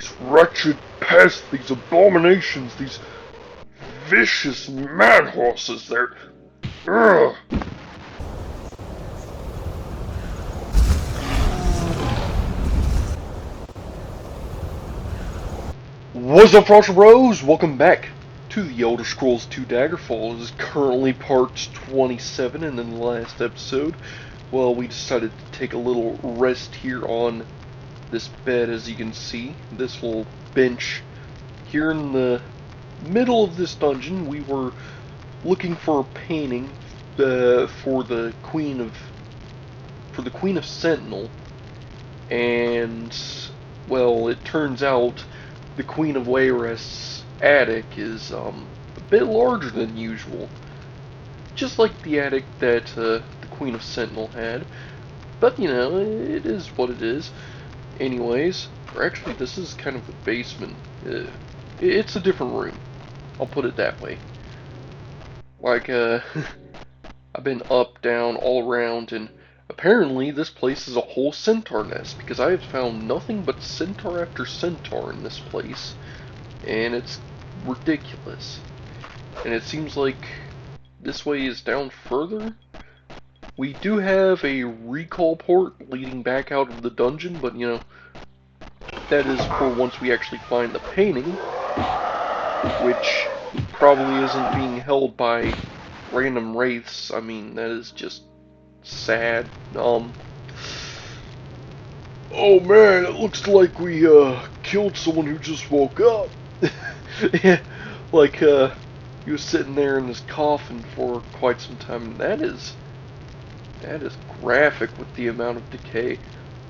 These wretched pests, these abominations, these vicious mad horses, they're... Ugh. What's up, Frost Bros? Welcome back to the Elder Scrolls 2 Daggerfall. This is currently part 27, and in the last episode, well, we decided to take a little rest here on this bed, as you can see. This little bench here in the middle of this dungeon. We were looking for a painting for the Queen of Sentinel, and well, it turns out the Queen of Wayrest's attic is a bit larger than usual, just like the attic that the Queen of Sentinel had. But you know, it is what it is. Anyways, or actually, this is kind of the basement. It's a different room. I'll put it that way. Like, I've been up, down, all around, and apparently this place is a whole centaur nest, because I have found nothing but centaur after centaur in this place, and it's ridiculous. And it seems like this way is down further. We do have a recall port leading back out of the dungeon, but you know, that is for once we actually find the painting, which probably isn't being held by random wraiths. I mean, that is just sad. Oh man, it looks like we killed someone who just woke up. Yeah, like he was sitting there in his coffin for quite some time, and that is graphic with the amount of decay.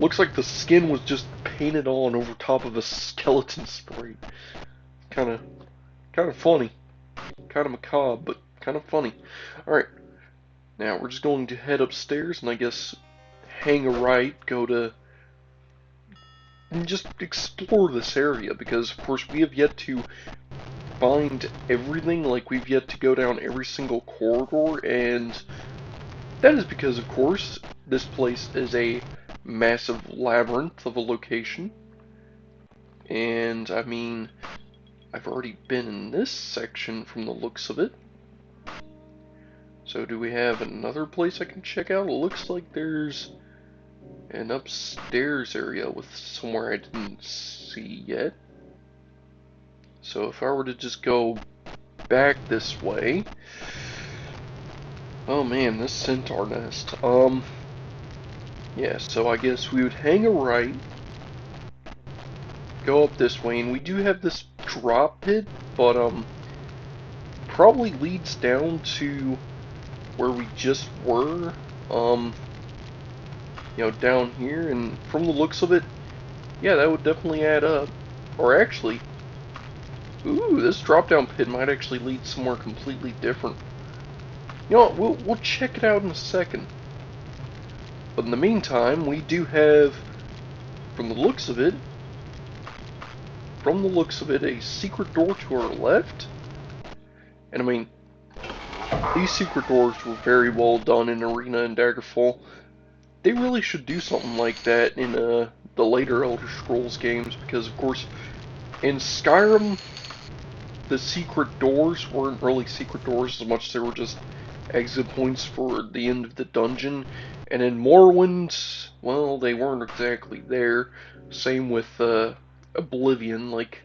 Looks like the skin was just painted on over top of a skeleton sprite. Kind of funny, kind of macabre, but kind of funny. All right, now we're just going to head upstairs, and I guess hang a right, go to and just explore this area, because of course we have yet to find everything. Like, we've yet to go down every single corridor, and that is because of course this place is a massive labyrinth of a location. And I mean, I've already been in this section from the looks of it. So do we have another place I can check out? It looks like there's an upstairs area with somewhere I didn't see yet. So if I were to just go back this way... Oh man, this centaur nest. Yeah, so I guess we would hang a right, go up this way, and we do have this drop pit, but probably leads down to where we just were. You know, down here, and from the looks of it, yeah, that would definitely add up. Or actually, ooh, this drop down pit might actually lead somewhere completely different. You know what, we'll check it out in a second. But in the meantime, we do have, from the looks of it, a secret door to our left. And I mean, these secret doors were very well done in Arena and Daggerfall. They really should do something like that in the later Elder Scrolls games, because of course, in Skyrim, the secret doors weren't really secret doors as much as they were just exit points for the end of the dungeon. And in Morrowind, well, they weren't exactly there. Same with Oblivion. Like,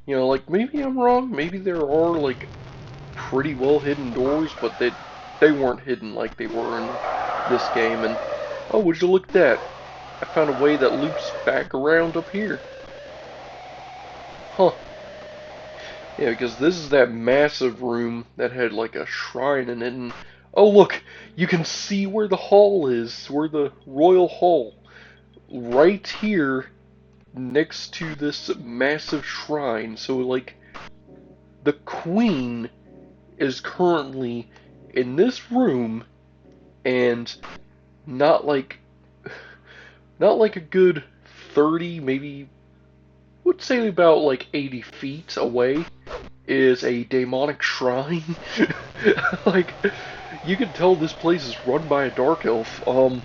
you know, like, maybe I'm wrong. Maybe there are like pretty well hidden doors, but they weren't hidden like they were in this game. And oh, would you look at that? I found a way that loops back around up here. Huh. Yeah, because this is that massive room that had like a shrine in it, and oh look, you can see where the hall is, where the royal hall, right here next to this massive shrine. So like, the queen is currently in this room, and not like a good 30, maybe, would say about like 80 feet away is a demonic shrine. Like, you can tell this place is run by a dark elf. And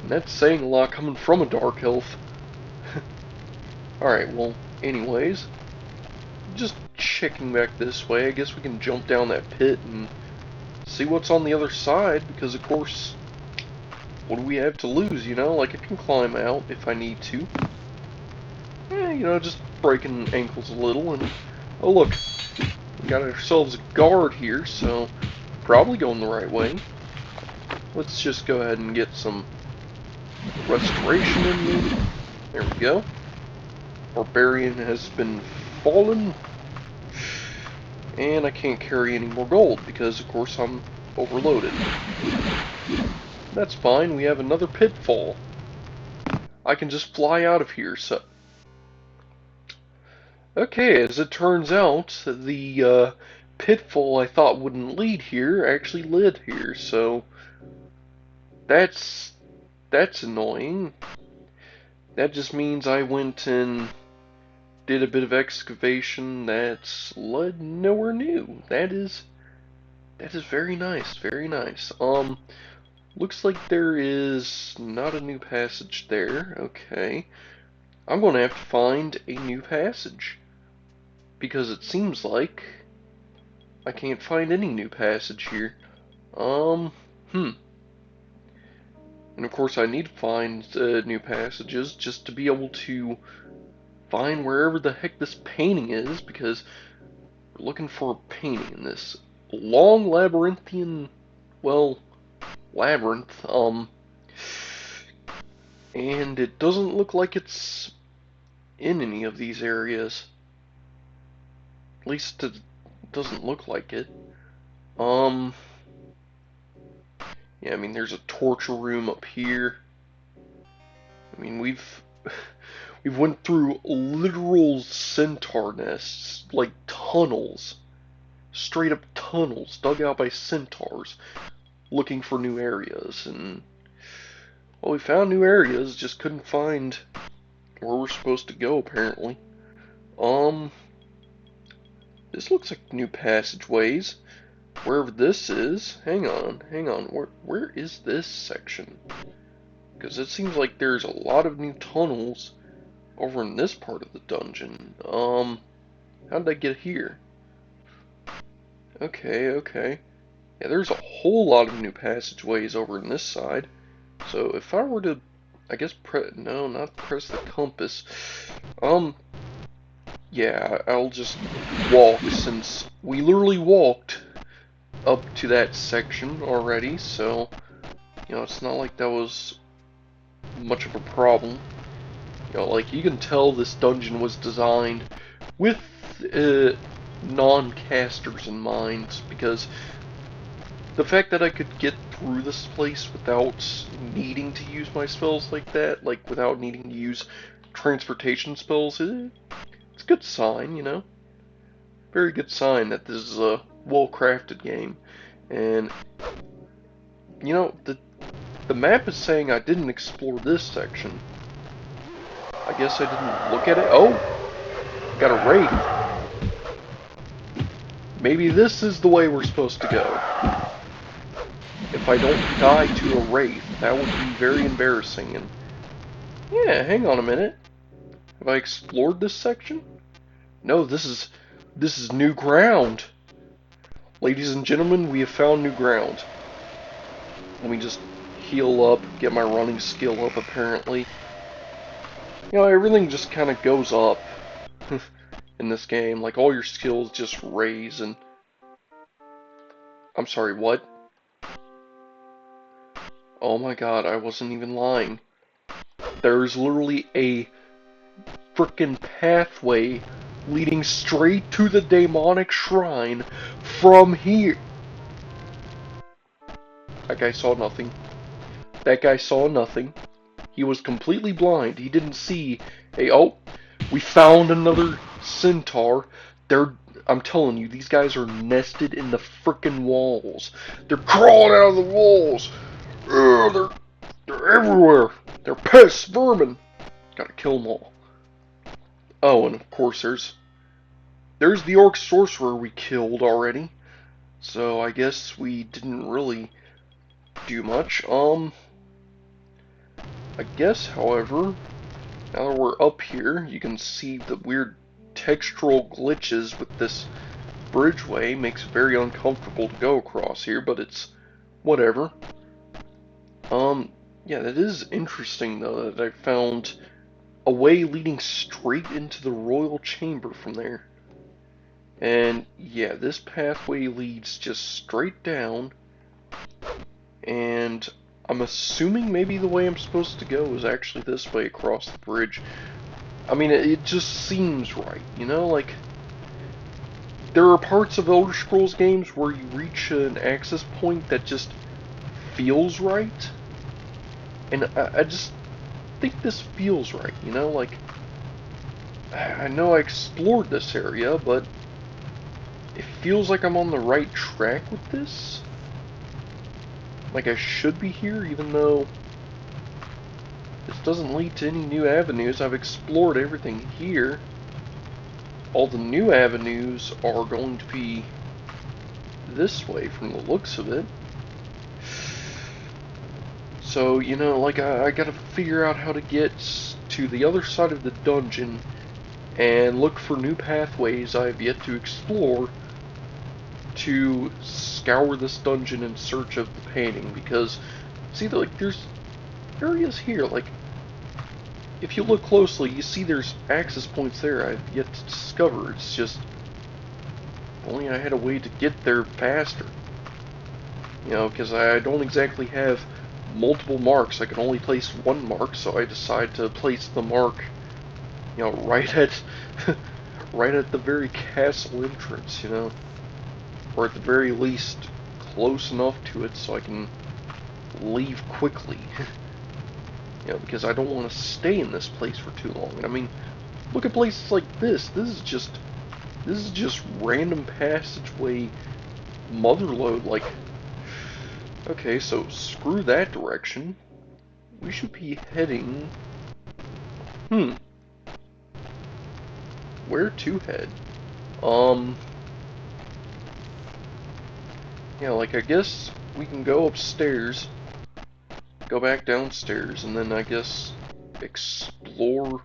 that's saying a lot coming from a dark elf. Alright, well, anyways, just checking back this way, I guess we can jump down that pit and see what's on the other side, because of course, what do we have to lose, you know? Like, I can climb out if I need to. You know, just breaking ankles a little, and oh look, we got ourselves a guard here, so probably going the right way. Let's just go ahead and get some restoration in me. There we go. Barbarian has been fallen, and I can't carry any more gold because, of course, I'm overloaded. That's fine, we have another pitfall. I can just fly out of here, so... Okay, as it turns out, the pitfall I thought wouldn't lead here actually led here, so... That's annoying. That just means I went and did a bit of excavation that's led nowhere new. That is very nice, very nice. Looks like there is not a new passage there. Okay. I'm going to have to find a new passage. Because it seems like I can't find any new passage here. And of course I need to find new passages just to be able to find wherever the heck this painting is, because we're looking for a painting in this long labyrinthian, well, labyrinth, and it doesn't look like it's in any of these areas. At least it doesn't look like it. Yeah, I mean, there's a torture room up here. I mean, we've went through literal centaur nests, like tunnels, straight up tunnels dug out by centaurs, looking for new areas, and well, we found new areas, just couldn't find where we're supposed to go, apparently. This looks like new passageways. Wherever this is, hang on, where is this section? Because it seems like there's a lot of new tunnels over in this part of the dungeon. How did I get here? Okay. Yeah, there's a whole lot of new passageways over in this side. So if I were to, I guess, no, not press the compass. Yeah, I'll just walk, since we literally walked up to that section already, so, you know, it's not like that was much of a problem. You know, like, you can tell this dungeon was designed with non-casters in mind, because the fact that I could get through this place without needing to use my spells like that, like without needing to use transportation spells, it's a good sign, you know? Very good sign that this is a well-crafted game. And, you know, the map is saying I didn't explore this section. I guess I didn't look at it. Oh! Got a wraith. Maybe this is the way we're supposed to go. If I don't die to a wraith, that would be very embarrassing. And yeah, hang on a minute. Have I explored this section? No, this is new ground. Ladies and gentlemen, we have found new ground. Let me just heal up, get my running skill up, apparently. You know, everything just kind of goes up in this game. Like, all your skills just raise, and... I'm sorry, what? Oh my god, I wasn't even lying. There's literally a frickin' pathway leading straight to the demonic shrine from here. That guy saw nothing. That guy saw nothing. He was completely blind. He didn't see a... Oh, we found another centaur. I'm telling you, these guys are nested in the frickin' walls. They're crawling out of the walls. Ugh, they're everywhere. They're pests, vermin. Gotta kill them all. Oh, and of course there's the orc sorcerer we killed already. So I guess we didn't really do much. I guess, however, Now that we're up here, you can see the weird textural glitches with this bridgeway. Makes it very uncomfortable to go across here, but it's whatever. Yeah, that is interesting though that I found a way leading straight into the royal chamber from there. And yeah, this pathway leads just straight down, and I'm assuming maybe the way I'm supposed to go is actually this way across the bridge. I mean, it just seems right, you know? Like, there are parts of Elder Scrolls games where you reach an access point that just feels right, and I just think this feels right, you know? Like, I know I explored this area, but it feels like I'm on the right track with this. Like I should be here, even though this doesn't lead to any new avenues. I've explored everything here. All the new avenues are going to be this way from the looks of it. So, you know, like I gotta figure out how to get to the other side of the dungeon and look for new pathways I've yet to explore to scour this dungeon in search of the painting, because see, like, there's areas here, like, if you look closely, you see there's access points there I've yet to discover. It's just, if only I had a way to get there faster. You know, because I don't exactly have multiple marks. I can only place one mark, so I decide to place the mark, you know, right at, right at the very castle entrance, you know, or at the very least close enough to it so I can leave quickly. You know, because I don't want to stay in this place for too long. And I mean, look at places like this. This is just random passageway motherlode. Like, okay, so screw that direction. We should be heading. Hmm. Where to head? Um. Yeah, like I guess we can go upstairs, go back downstairs, and then I guess explore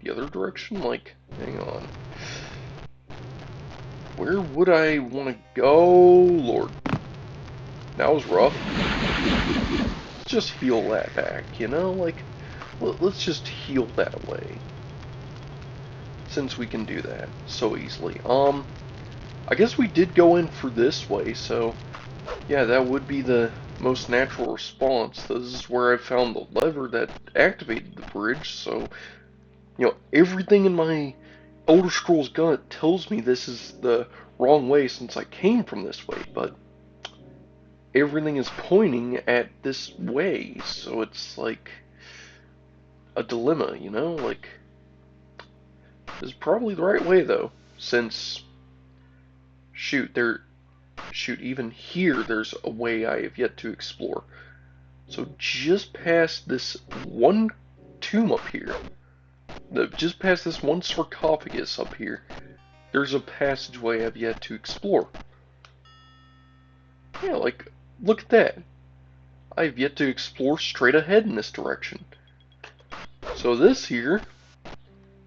the other direction. Like, hang on. Where would I want to go? Lord, that was rough. Let's just heal that back, you know? Like, let's just heal that away. Since we can do that so easily. I guess we did go in for this way, so yeah, that would be the most natural response. This is where I found the lever that activated the bridge, so, you know, everything in my Elder Scrolls gut tells me this is the wrong way since I came from this way, but everything is pointing at this way, so it's like a dilemma, you know? Like, this is probably the right way, though, since, shoot, even here there's a way I have yet to explore. So just past this one tomb up here, just past this one sarcophagus up here, there's a passageway I've yet to explore. Yeah, like, look at that. I've yet to explore straight ahead in this direction. So this here,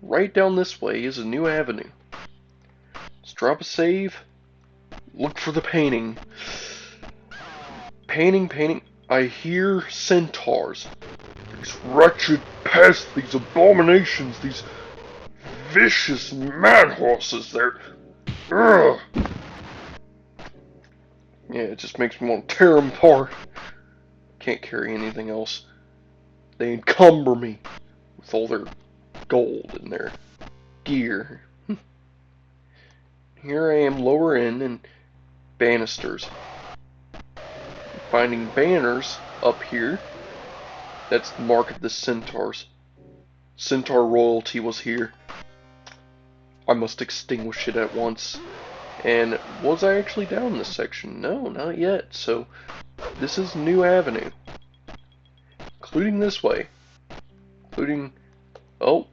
right down this way, is a new avenue. Let's drop a save, look for the painting. Painting. I hear centaurs. These wretched pests, these abominations, these vicious mad horses, they're... Ugh. Yeah, it just makes me want to tear them apart. Can't carry anything else. They encumber me with all their gold and their gear. Here I am lower in banisters. Finding banners up here. That's the mark of the centaurs. Centaur royalty was here. I must extinguish it at once. And was I actually down this section? No, not yet. So this is New Avenue. Including this way. Including... Oh.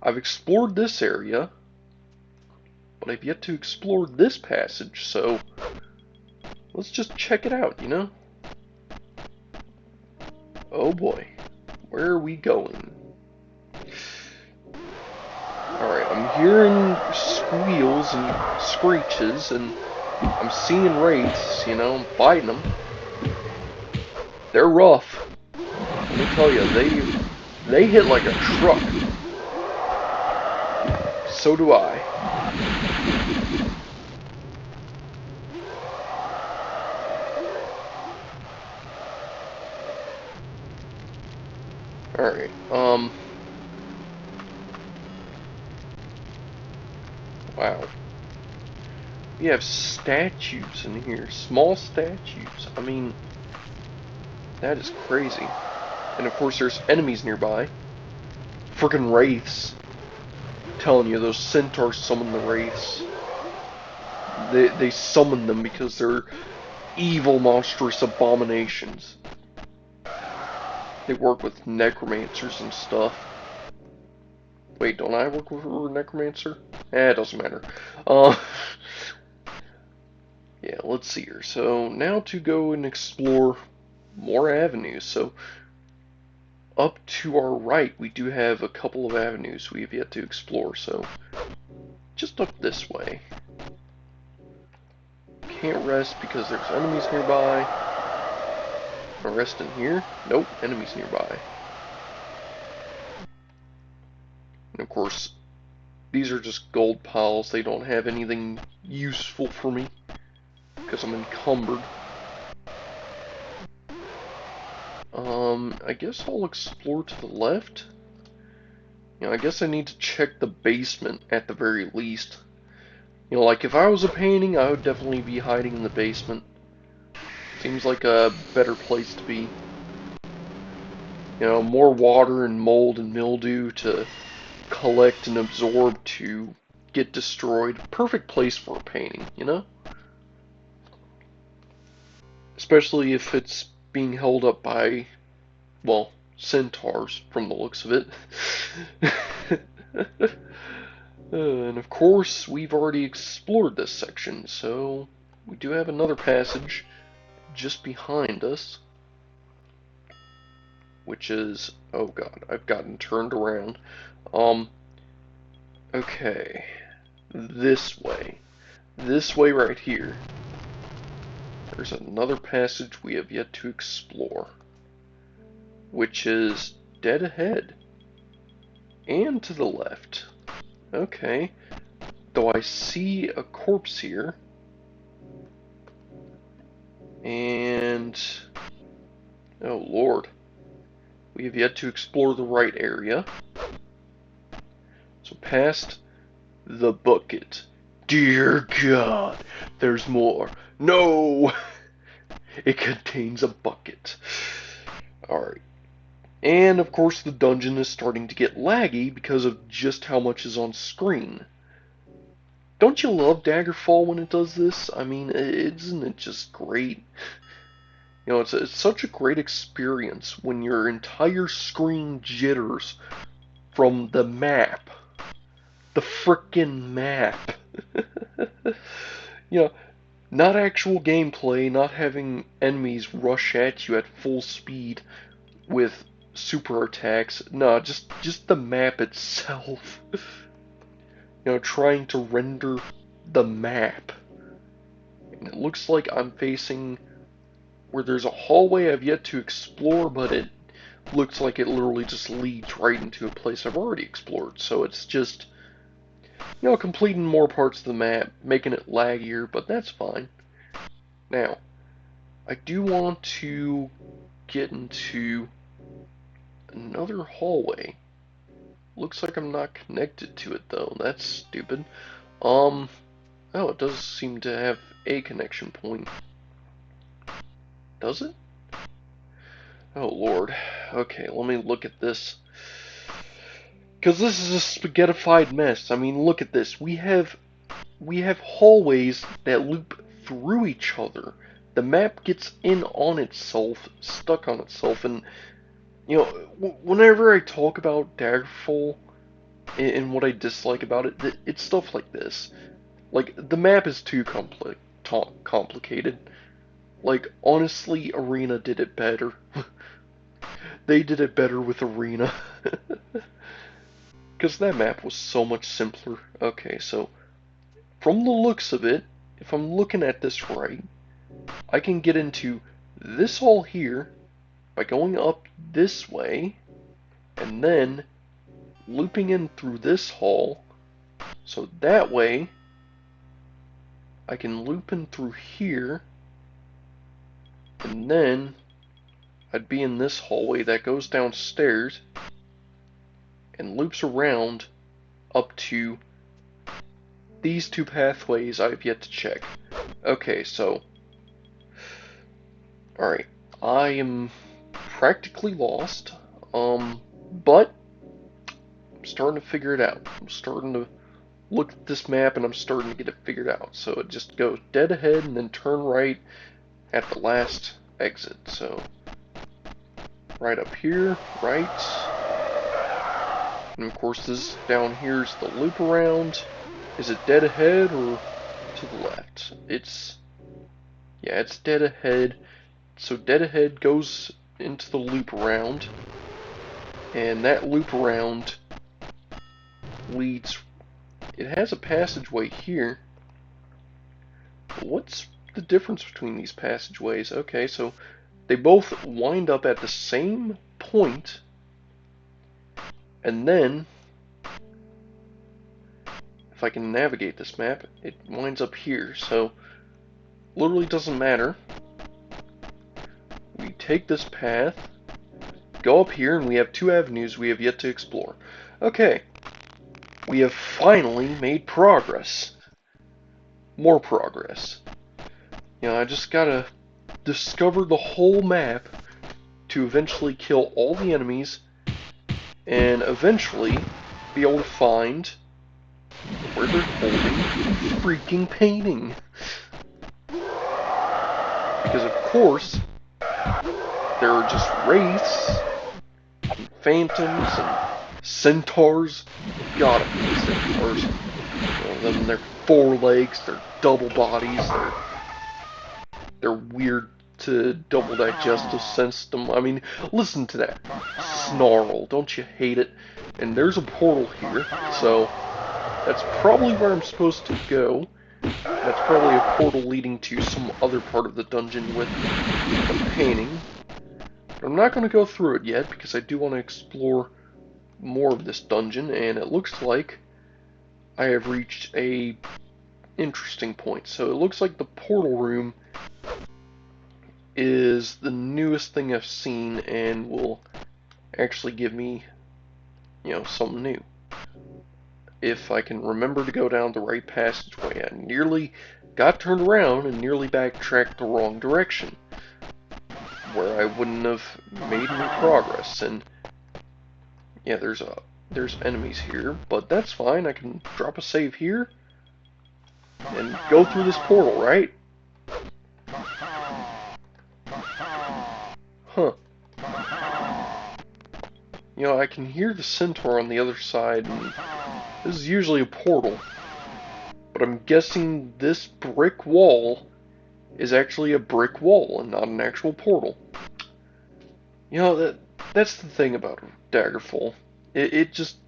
I've explored this area. But I've yet to explore this passage, so... Let's just check it out, you know? Oh boy. Where are we going? hearing squeals and screeches, and I'm seeing wraiths, you know, I'm fighting them. They're rough. Let me tell you, they hit like a truck. So do I. Alright, wow. We have statues in here, small statues. I mean, that is crazy. And of course there's enemies nearby. Frickin' wraiths. I'm telling you, those centaurs summon the wraiths. They summon them because they're evil, monstrous abominations. They work with necromancers and stuff. Wait, don't I work with a necromancer? It doesn't matter. Yeah, let's see here. So now to go and explore more avenues. So up to our right, we do have a couple of avenues we have yet to explore. So just up this way. Can't rest because there's enemies nearby. Can I rest in here? Nope, enemies nearby. And of course, these are just gold piles. They don't have anything useful for me because I'm encumbered. I guess I'll explore to the left. You know, I guess I need to check the basement at the very least. You know, like if I was a painting, I would definitely be hiding in the basement. Seems like a better place to be. You know, more water and mold and mildew to collect and absorb to get destroyed. Perfect place for a painting, you know? Especially if it's being held up by, well, centaurs from the looks of it. And of course, we've already explored this section, so we do have another passage just behind us, which is, oh god, I've gotten turned around. Okay, this way right here. There's another passage we have yet to explore, which is dead ahead and to the left. Okay, though I see a corpse here, and oh lord, we have yet to explore the right area. So past the bucket. Dear God, there's more. No! It contains a bucket. Alright. And of course the dungeon is starting to get laggy because of just how much is on screen. Don't you love Daggerfall when it does this? I mean, isn't it just great? You know, it's such a great experience when your entire screen jitters from the map. The frickin' map. You know, not actual gameplay, not having enemies rush at you at full speed with super attacks. No, just the map itself. You know, trying to render the map. And it looks like I'm facing where there's a hallway I've yet to explore, but it looks like it literally just leads right into a place I've already explored. So it's just, you know, completing more parts of the map, making it laggier, but that's fine. Now, I do want to get into another hallway. Looks like I'm not connected to it though. That's stupid. Oh, it does seem to have a connection point. Does it? Oh lord. Okay, let me look at this. Because this is a spaghettified mess. I mean, look at this. We have hallways that loop through each other. The map gets in on itself, stuck on itself, and you know, whenever I talk about Daggerfall and what I dislike about it, it's stuff like this. Like, the map is too complicated. Like, honestly, Arena did it better. They did it better with Arena. Because that map was so much simpler. Okay, so from the looks of it, if I'm looking at this right, I can get into this hall here by going up this way and then looping in through this hall. So that way I can loop in through here and then I'd be in this hallway that goes downstairs and loops around up to these two pathways I've yet to check. Okay, so alright, I am practically lost, but I'm starting to figure it out. I'm starting to look at this map and I'm starting to get it figured out. So it just goes dead ahead and then turn right at the last exit. So right up here, right. And of course this down here is the loop around. Is it dead ahead or to the left? Yeah, it's dead ahead. So dead ahead goes into the loop around. And that loop around leads, it has a passageway here. But what's the difference between these passageways? Okay, so they both wind up at the same point, and then if I can navigate this map, it winds up here. So literally doesn't matter. We take this path, go up here, and we have two avenues we have yet to explore. Okay, we have finally made progress. More progress. You know, I just gotta discover the whole map to eventually kill all the enemies and eventually be able to find where they're holding the freaking painting. Because of course, there are just wraiths and phantoms and centaurs. God, I hate centaurs. You know, they're four legs, they're double bodies, they're weird to double digestive system. I mean, listen to that snarl. Don't you hate it? And there's a portal here, so that's probably where I'm supposed to go. That's probably a portal leading to some other part of the dungeon with the painting. But I'm not going to go through it yet because I do want to explore more of this dungeon, and it looks like I have reached a interesting point. So it looks like the portal room is the newest thing I've seen and will actually give me, you know, something new. If I can remember to go down the right passageway. I nearly got turned around and nearly backtracked the wrong direction, where I wouldn't have made any progress. And yeah, there's enemies here, but that's fine. I can drop a save here and go through this portal, right? Huh. You know, I can hear the centaur on the other side, and this is usually a portal. But I'm guessing this brick wall is actually a brick wall and not an actual portal. You know, that's the thing about Daggerfall. It just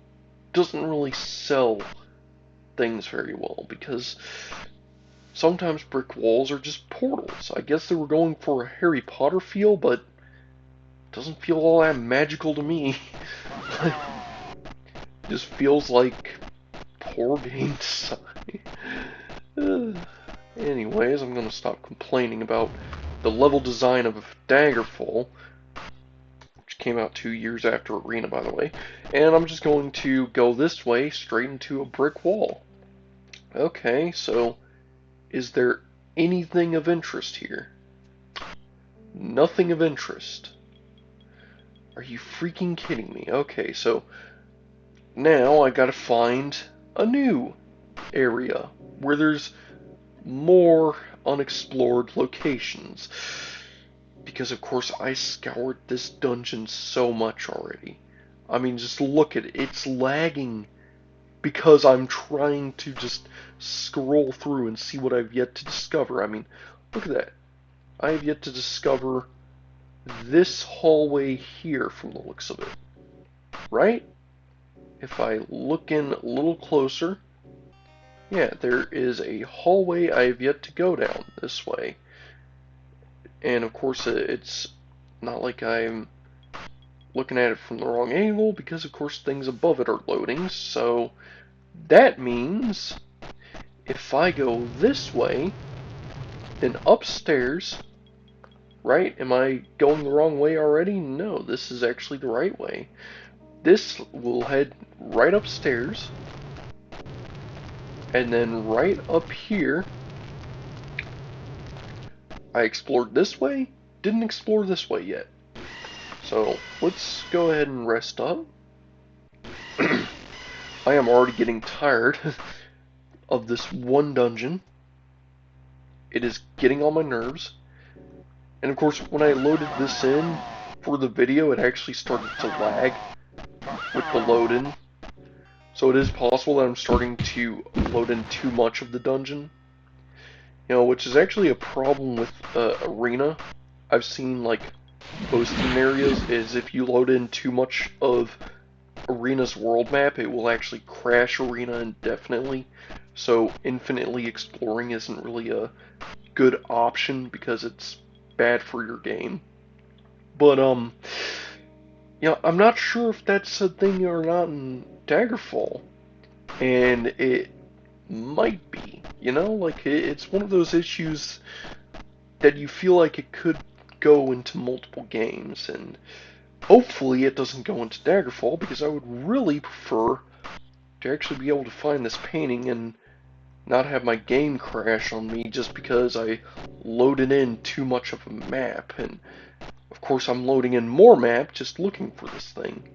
doesn't really sell things very well, because sometimes brick walls are just portals. I guess they were going for a Harry Potter feel, but it doesn't feel all that magical to me. It just feels like poor game design. Anyways, I'm going to stop complaining about the level design of Daggerfall, which came out 2 years after Arena, by the way, and I'm just going to go this way straight into a brick wall. Okay, so is there anything of interest here? Nothing of interest. Are you freaking kidding me? Okay, so now I gotta find a new area where there's more unexplored locations. Because of course I scoured this dungeon so much already. I mean, just look at it. It's lagging because I'm trying to just scroll through and see what I've yet to discover. I mean, look at that. I have yet to discover this hallway here from the looks of it. Right? if I look in a little closer, yeah, there is a hallway I have yet to go down this way. And of course, it's not like I'm looking at it from the wrong angle, because of course things above it are loading. So that means if I go this way, then upstairs, right? Am I going the wrong way already? No, this is actually the right way. This will head right upstairs, and then right up here, I explored this way, didn't explore this way yet. So let's go ahead and rest up. I am already getting tired of this one dungeon. It is getting on my nerves. And of course, when I loaded this in for the video, it actually started to lag with the load in. So it is possible that I'm starting to load in too much of the dungeon. You know, which is actually a problem with Arena. I've seen, like, posting areas is if you load in too much of Arena's world map, it will actually crash Arena indefinitely. So infinitely exploring isn't really a good option because it's bad for your game. But yeah, I'm not sure if that's a thing or not in Daggerfall, and it might be. You know, like it's one of those issues that you feel like it could go into multiple games, and hopefully it doesn't go into Daggerfall, because I would really prefer to actually be able to find this painting and not have my game crash on me just because I loaded in too much of a map. And of course I'm loading in more map just looking for this thing.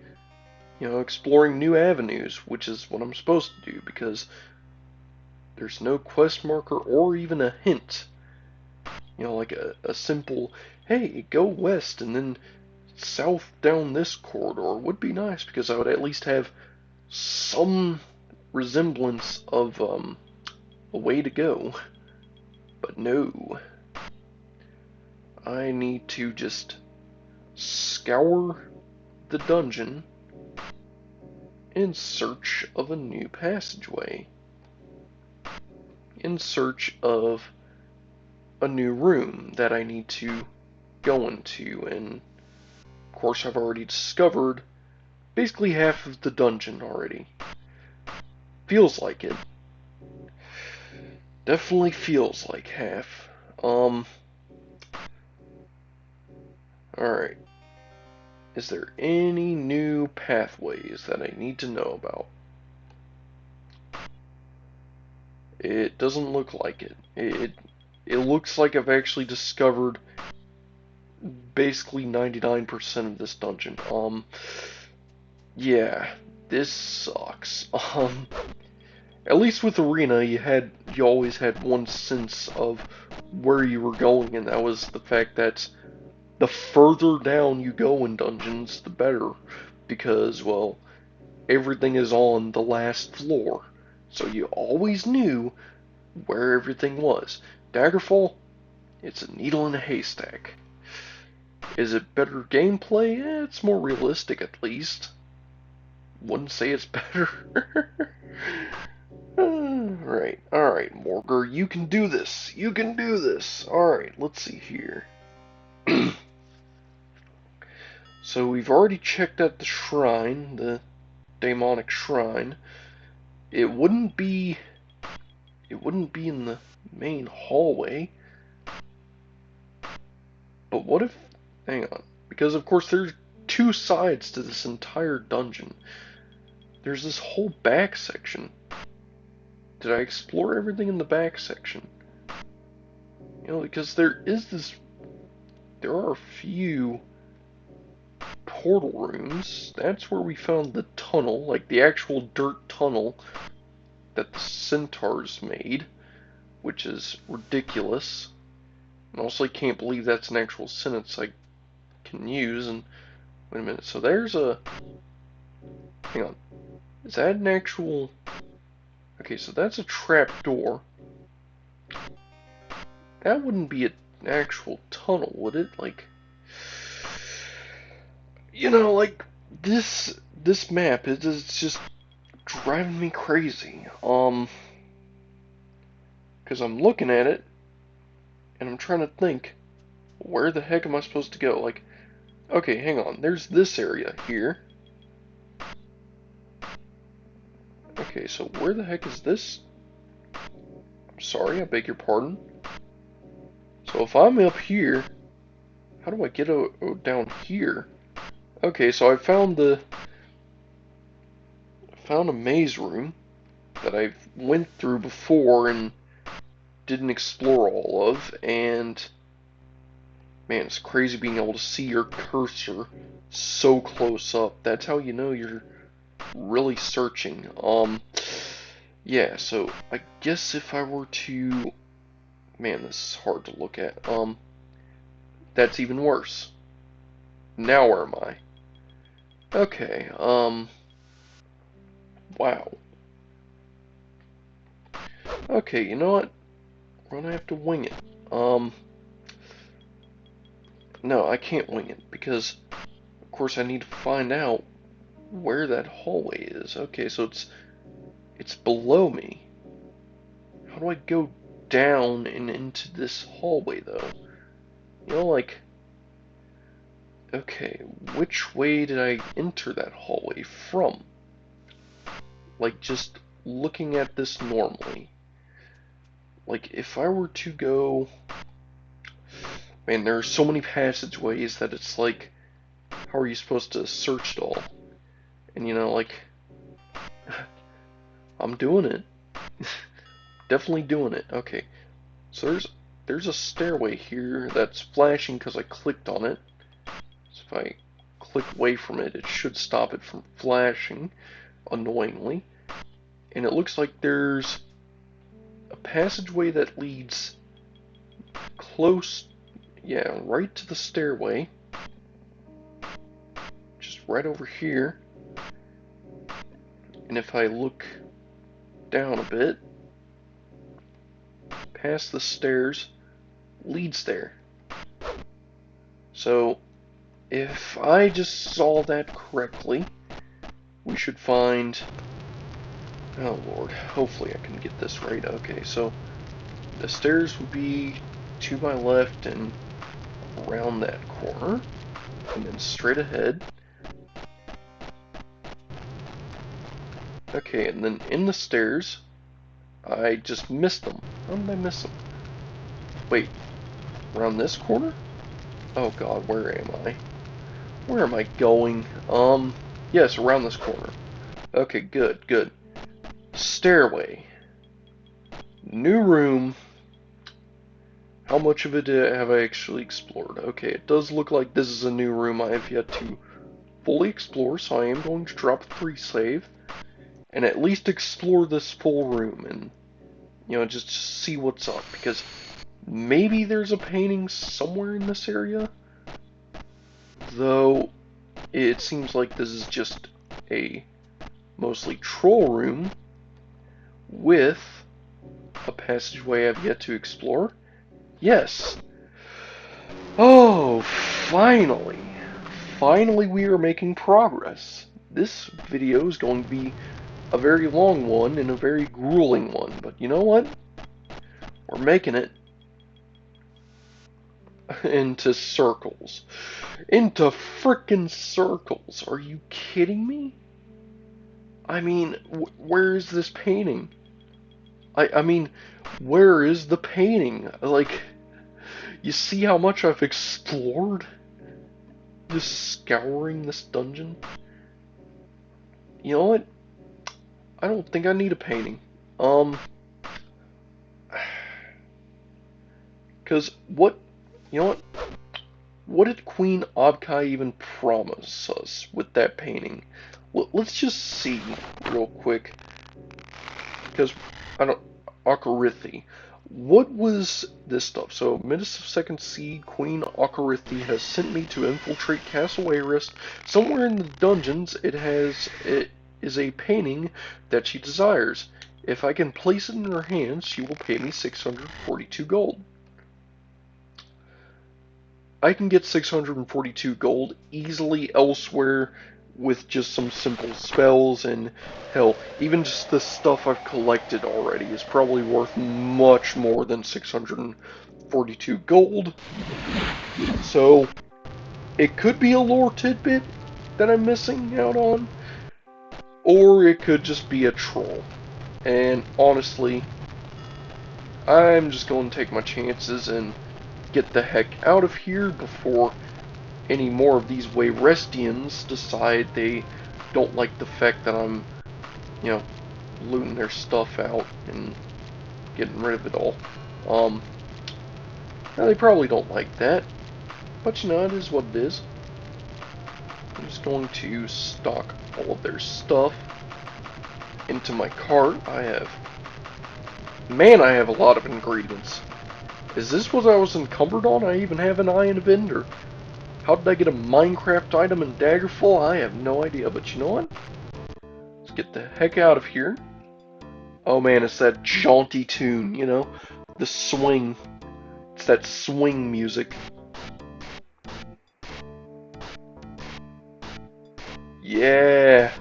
You know, exploring new avenues, which is what I'm supposed to do, because there's no quest marker or even a hint. You know, like a simple, hey, go west and then south down this corridor would be nice, because I would at least have some resemblance of a way to go. But no. I need to just scour the dungeon in search of a new passageway. In search of a new room that I need to go into, and of course I've already discovered basically half of the dungeon already. Feels like it. Definitely feels like half. Alright. Is there any new pathways that I need to know about? It doesn't look like it. It looks like I've actually discovered basically 99% of this dungeon. Yeah, this sucks. At least with Arena, you always had one sense of where you were going, and that was the fact that the further down you go in dungeons, the better, because, well, everything is on the last floor, so you always knew where everything was. Daggerfall, it's a needle in a haystack. Is it better gameplay? It's more realistic, at least. Wouldn't say it's better. Alright, Morgar, you can do this. You can do this. Alright, let's see here. So we've already checked out the shrine, the demonic shrine. It wouldn't be in the main hallway. But what if, hang on, because of course there's two sides to this entire dungeon. There's this whole back section. Did I explore everything in the back section? You know, because there are a few portal rooms. That's where we found the tunnel, like the actual dirt tunnel that the centaurs made, which is ridiculous. And also, I can't believe that's an actual sentence I can use. And wait a minute, so there's a, hang on, is that an actual, okay, so that's a trap door. That wouldn't be an actual tunnel, would it? Like, you know, like this map, it's just driving me crazy. Because I'm looking at it, and I'm trying to think, where the heck am I supposed to go? Like, okay, hang on. There's this area here. Okay, so where the heck is this? I'm sorry, I beg your pardon. So if I'm up here, how do I get down here? Okay, so I found a maze room that I went through before and didn't explore all of, and man, it's crazy being able to see your cursor so close up. That's how you know you're really searching. Yeah, so I guess if I were to, man, this is hard to look at. That's even worse. Now where am I? Okay, wow. Okay, you know what? We're gonna have to wing it. No, I can't wing it because, of course, I need to find out where that hallway is. Okay, so it's below me. How do I go down and into this hallway, though? You know, like, okay, which way did I enter that hallway from? Like, just looking at this normally. Like, if I were to go... Man, there are so many passageways that it's like, how are you supposed to search it all? And, you know, like, I'm doing it. Definitely doing it. Okay, so there's a stairway here that's flashing because I clicked on it. So if I click away from it, it should stop it from flashing, annoyingly. And it looks like there's a passageway that leads close, yeah, right to the stairway. Just right over here. And if I look down a bit, past the stairs, leads there. So, if I just saw that correctly, we should find... Oh lord, hopefully I can get this right. Okay, so the stairs would be to my left and around that corner, and then straight ahead. Okay, and then in the stairs, I just missed them. How did I miss them? Wait, around this corner? Oh god, where am I? Where am I going? Yes, around this corner. Okay, good, good. Stairway. New room. How much of it have I actually explored? Okay, it does look like this is a new room I have yet to fully explore, so I am going to drop a 3 save and at least explore this full room and, you know, just see what's up, because maybe there's a painting somewhere in this area, though it seems like this is just a mostly troll room with a passageway I've yet to explore. Yes. Oh, finally. Finally we are making progress. This video is going to be a very long one and a very grueling one, but you know what? We're making it. Into circles. Into frickin' circles. Are you kidding me? I mean, where is this painting? I mean, where is the painting? Like, you see how much I've explored? Just scouring this dungeon? You know what? I don't think I need a painting. Because what, you know what? What did Queen Abkai even promise us with that painting? Let's just see real quick. Because, I don't, Akarithi. What was this stuff? So, Midas of Second Seed, Queen Akarithi has sent me to infiltrate Castle Arist. Somewhere in the dungeons, it is a painting that she desires. If I can place it in her hands, she will pay me 642 gold. I can get 642 gold easily elsewhere with just some simple spells, and hell, even just the stuff I've collected already is probably worth much more than 642 gold. So, it could be a lore tidbit that I'm missing out on, or it could just be a troll. And honestly, I'm just going to take my chances and get the heck out of here before any more of these Wayrestians decide they don't like the fact that I'm, you know, looting their stuff out and getting rid of it all. Now they probably don't like that, but you know, it is what it is. I'm just going to stock all of their stuff into my cart. Man, I have a lot of ingredients. Is this what I was encumbered on? I even have an eye in a vendor. How did I get a Minecraft item in Daggerfall? I have no idea, but you know what? Let's get the heck out of here. Oh man, it's that jaunty tune, you know? The swing. It's that swing music. Yeah.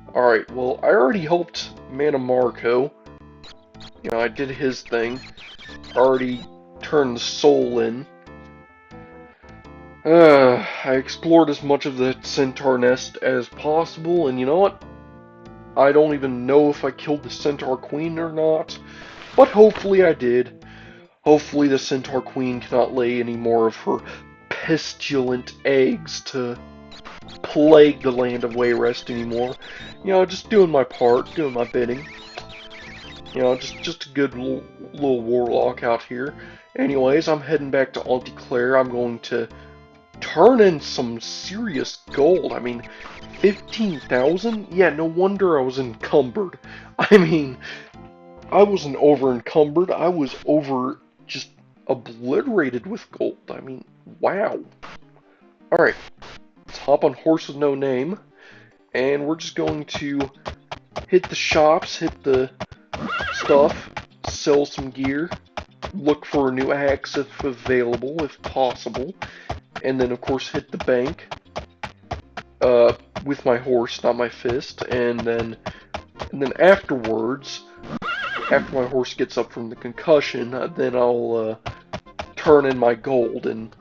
Alright, well, I already helped Mana Marco. You know, I did his thing. Already turned the soul in. I explored as much of the centaur nest as possible, and you know what? I don't even know if I killed the centaur queen or not, but hopefully I did. Hopefully the centaur queen cannot lay any more of her pestilent eggs to plague the land of Wayrest anymore. You know, just doing my part, doing my bidding. You know, just a good little warlock out here. Anyways, I'm heading back to Auntie Claire. I'm going to turn in some serious gold. I mean, 15,000? Yeah, no wonder I was encumbered. I mean, I wasn't over encumbered. I was over just obliterated with gold. I mean, wow. Alright, let's hop on Horse with No Name. And we're just going to hit the shops, hit the stuff, sell some gear, look for a new axe if available, if possible, and then of course hit the bank with my horse, not my fist, and then afterwards, after my horse gets up from the concussion, then I'll turn in my gold and,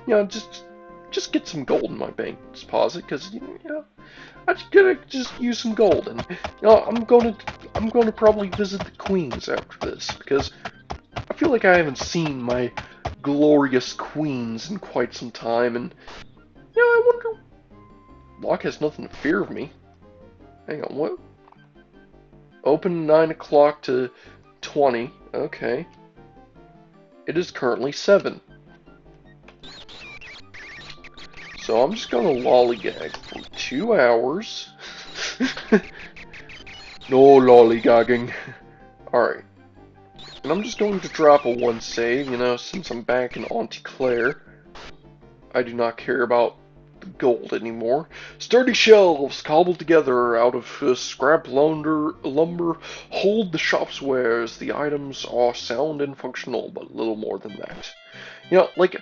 you know, just get some gold in my bank deposit, because, you know, I just gotta use some gold, and, you know, I'm going to probably visit the queens after this, because I feel like I haven't seen my glorious queens in quite some time, and, you know, I wonder, Locke has nothing to fear of me. Hang on, what? Open 9 o'clock to 20, okay. It is currently 7. So I'm just gonna lollygag for 2 hours. No lollygagging. Alright. And I'm just going to drop a 1 save, you know, since I'm back in Auntie Claire. I do not care about the gold anymore. Sturdy shelves cobbled together out of scrap lumber hold the shop's wares. The items are sound and functional, but little more than that. You know, like,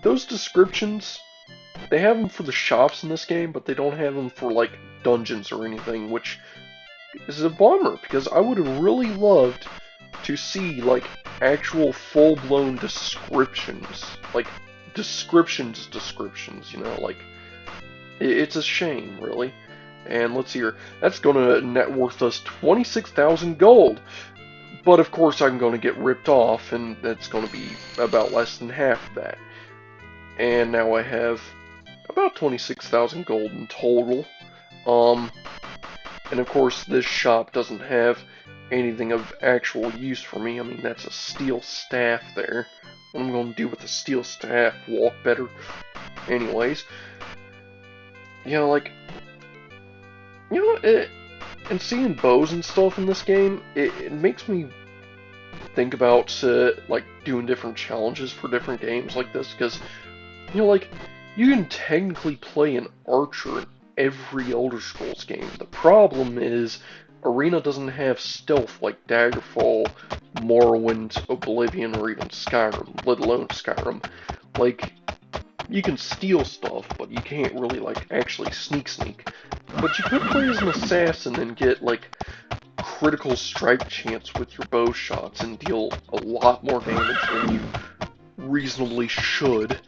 those descriptions, they have them for the shops in this game, but they don't have them for, like, dungeons or anything, which is a bummer, because I would have really loved to see, like, actual full-blown descriptions. Like, descriptions, you know, like, it's a shame, really. And let's see here, that's gonna net worth us 26,000 gold. But of course I'm gonna get ripped off, and that's gonna be about less than half of that. And now I have about 26,000 gold in total. And of course this shop doesn't have anything of actual use for me. I mean, that's a steel staff there. What am I going to do with a steel staff? Walk better? Anyways. You know, like, you know, and seeing bows and stuff in this game, it makes me think about, like, doing different challenges for different games like this, because, you know, like, you can technically play an archer in every Elder Scrolls game. The problem is, Arena doesn't have stealth like Daggerfall, Morrowind, Oblivion, or even Skyrim, let alone Skyrim. Like, You can steal stuff, but you can't really, like, actually sneak. But you could play as an assassin and get, like, critical strike chance with your bow shots and deal a lot more damage than you reasonably should.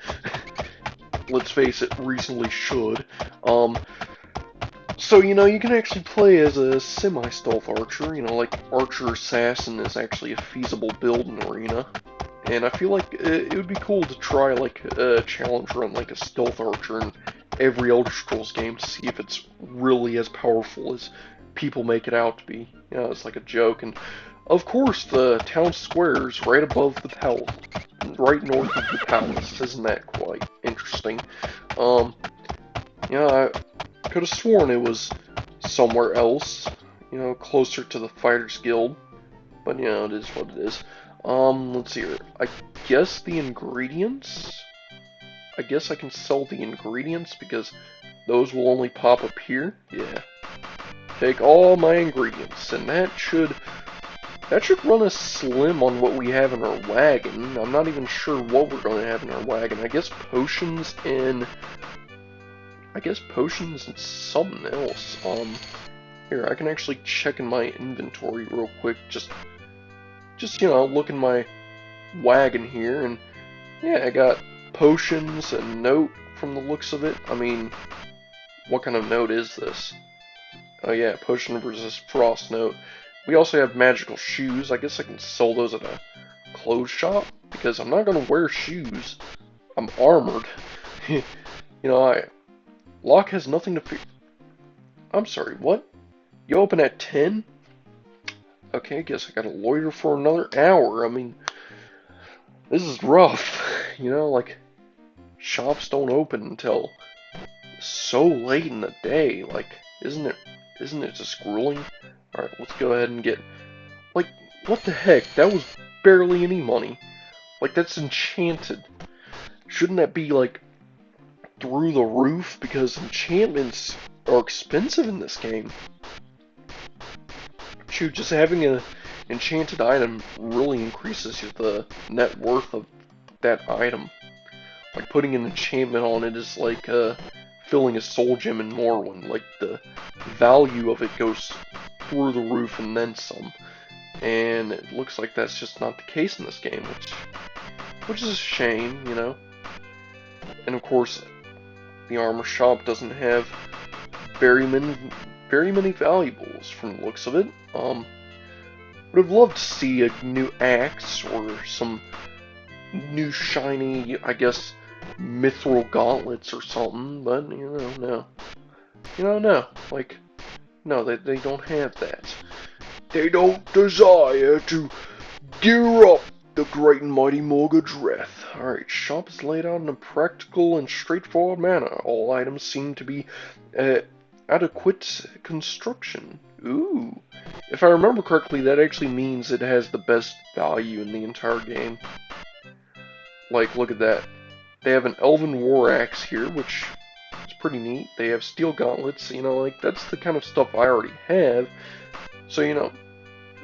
Let's face it, reasonably should. So, you can actually play as a semi-stealth archer. Like, archer assassin is actually a feasible build in Arena. And I feel like it would be cool to try, like, a challenge run, like a stealth archer in every Elder Scrolls game to see if it's really as powerful as people make it out to be. It's like a joke. And, of course, the town square is right above the palace, right north of the palace. Isn't that quite interesting? I could have sworn it was somewhere else, closer to the Fighters Guild. But, it is what it is. Let's see here. I guess the ingredients? I guess I can sell the ingredients because those will only pop up here. Yeah. Take all my ingredients, and that should run us slim on what we have in our wagon. I'm not even sure what we're going to have in our wagon. I guess potions and something else. Here, I can actually check in my inventory real quick. Just look in my wagon here, and yeah, I got potions and note from the looks of it. I mean, what kind of note is this? Oh yeah, potion resist frost note. We also have magical shoes. I guess I can sell those at a clothes shop, because I'm not going to wear shoes. I'm armored. Locke has nothing to fear. I'm sorry, what? You open at 10? Okay, I guess I gotta loiter for another hour. I mean, this is rough. Like, shops don't open until so late in the day. Like, isn't it just grueling? Alright, let's go ahead and get... Like, what the heck? That was barely any money. Like, that's enchanted. Shouldn't that be, like, through the roof? Because enchantments are expensive in this game. Shoot, just having an enchanted item really increases the net worth of that item. Like, putting an enchantment on it is like filling a soul gem in Morrowind. Like, the value of it goes through the roof and then some. And it looks like that's just not the case in this game, which is a shame, And of course, the armor shop doesn't have very many valuables from the looks of it. Would have loved to see a new axe or some new shiny, I guess, mithril gauntlets or something, but, no. No. Like, no, they don't have that. They don't desire to gear up the great and mighty Morgodreth. Alright, shop is laid out in a practical and straightforward manner. All items seem to be adequate construction. Ooh. If I remember correctly, that actually means it has the best value in the entire game. Like, look at that. They have an elven war axe here, which is pretty neat. They have steel gauntlets, like, that's the kind of stuff I already have. So,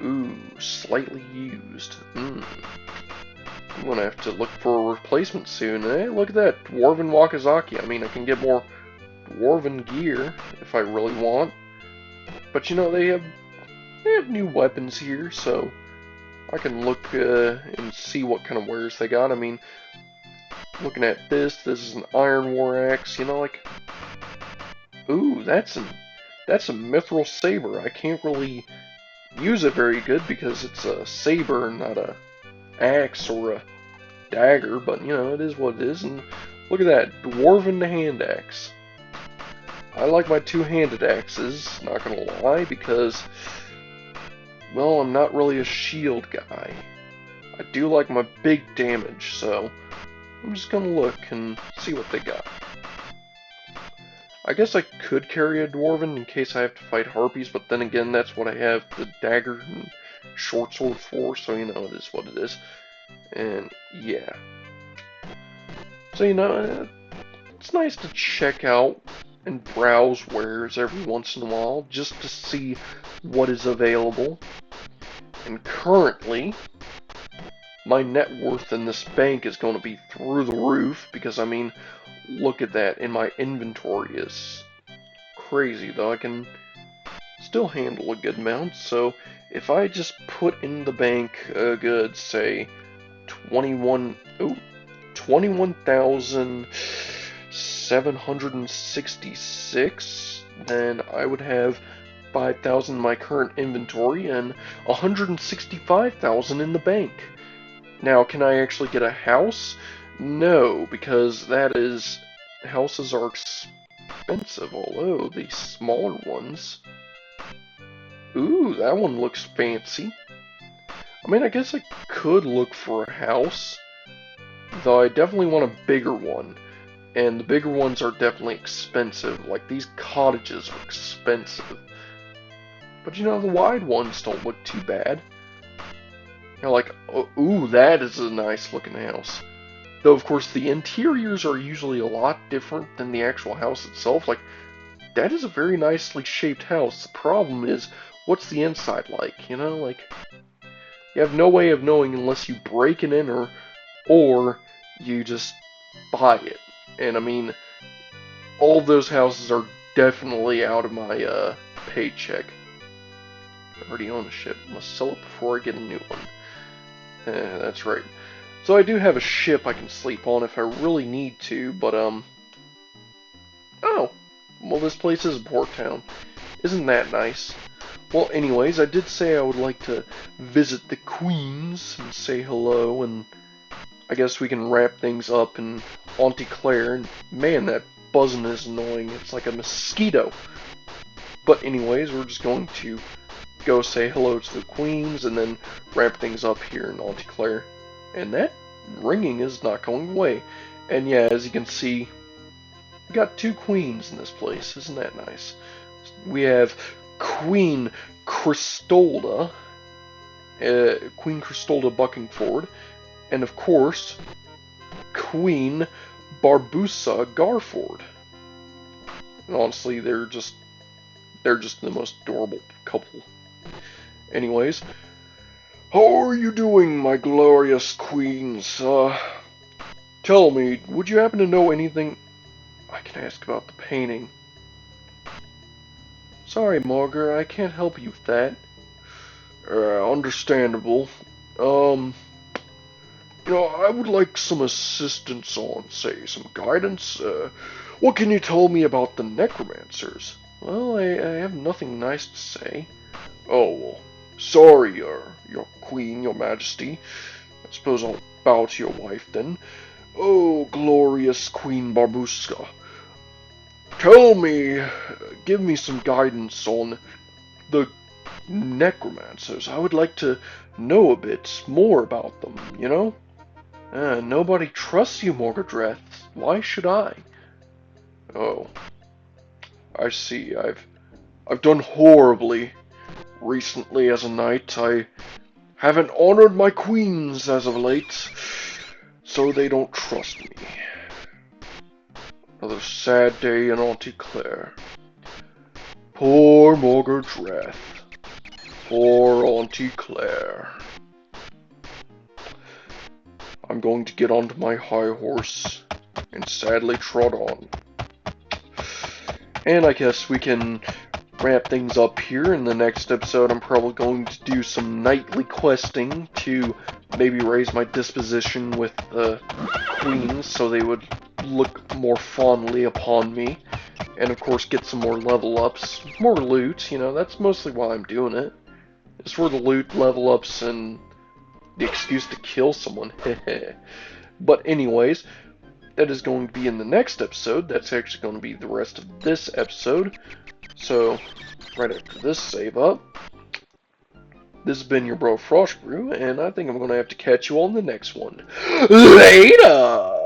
ooh, slightly used. I'm gonna have to look for a replacement soon. Look at that, Dwarven Wakazaki. I mean, I can get more Dwarven gear if I really want. But, they have new weapons here, so I can look and see what kind of wares they got. I mean, looking at this is an iron war axe, like, ooh, that's a mithril saber. I can't really use it very good because it's a saber, not a axe or a dagger, but, it is what it is. And look at that, dwarven hand axe. I like my two-handed axes, not gonna lie, because, well, I'm not really a shield guy. I do like my big damage, so I'm just gonna look and see what they got. I guess I could carry a dwarven in case I have to fight harpies, but then again, that's what I have the dagger and short sword for, so, it is what it is. And, yeah. So, it's nice to check out and browse wares every once in a while, just to see what is available. And currently, my net worth in this bank is going to be through the roof, because, I mean, look at that, and my inventory is crazy, though I can still handle a good amount. So if I just put in the bank a good, say, 21,766, then I would have 5,000 in my current inventory and 165,000 in the bank. Now, can I actually get a house? No, because houses are expensive, although the smaller ones. Ooh, that one looks fancy. I mean, I guess I could look for a house, though I definitely want a bigger one. And the bigger ones are definitely expensive. Like, these cottages are expensive. But you know, the wide ones don't look too bad. You know, like, ooh, that is a nice looking house. Though, of course, the interiors are usually a lot different than the actual house itself. Like, that is a very nicely shaped house. The problem is, what's the inside like? You know, like, you have no way of knowing unless you break it in or you just buy it. And I mean, all those houses are definitely out of my paycheck. I already own a ship. Must sell it before I get a new one. That's right. So I do have a ship I can sleep on if I really need to, but oh, well, this place is a port town. Isn't that nice? Well, anyways, I did say I would like to visit the Queens and say hello, and I guess we can wrap things up in Auntie Claire. And man, that buzzing is annoying. It's like a mosquito. But anyways, we're just going to go say hello to the Queens and then wrap things up here in Auntie Claire. And that ringing is not going away. And yeah, as you can see, we got 2 queens in this place. Isn't that nice? We have Queen Crystolda, Queen Crystolda Buckingford, and of course, Queen Barbusa Garford. And honestly, they're just the most adorable couple. Anyways, how are you doing, my glorious queens? Tell me, would you happen to know anything I can ask about the painting? Sorry, Margaret, I can't help you with that. Understandable. I would like some assistance on, say, some guidance. What can you tell me about the necromancers? Well, I have nothing nice to say. Oh, well, sorry, your queen, your majesty. I suppose I'll bow to your wife, then. Oh, glorious Queen Barbuska. Tell me, give me some guidance on the necromancers. I would like to know a bit more about them, you know? Nobody trusts you, Morgadreth. Why should I? Oh, I see. I've done horribly recently as a knight. I haven't honored my queens as of late, so they don't trust me. Another sad day in Auntie Claire. Poor Morgadreth. Poor Auntie Claire. I'm going to get onto my high horse and sadly trot on. And I guess we can wrap things up here. In the next episode, I'm probably going to do some nightly questing to maybe raise my disposition with the queens so they would look more fondly upon me. And of course get some more level ups, more loot, you know, that's mostly why I'm doing it. It's for the loot, level ups, and the excuse to kill someone. But anyways, that is going to be in the next episode. That's actually going to be the rest of this episode. So, right after this save up, this has been your bro Frostbrew, and I think I'm going to have to catch you on the next one. Later!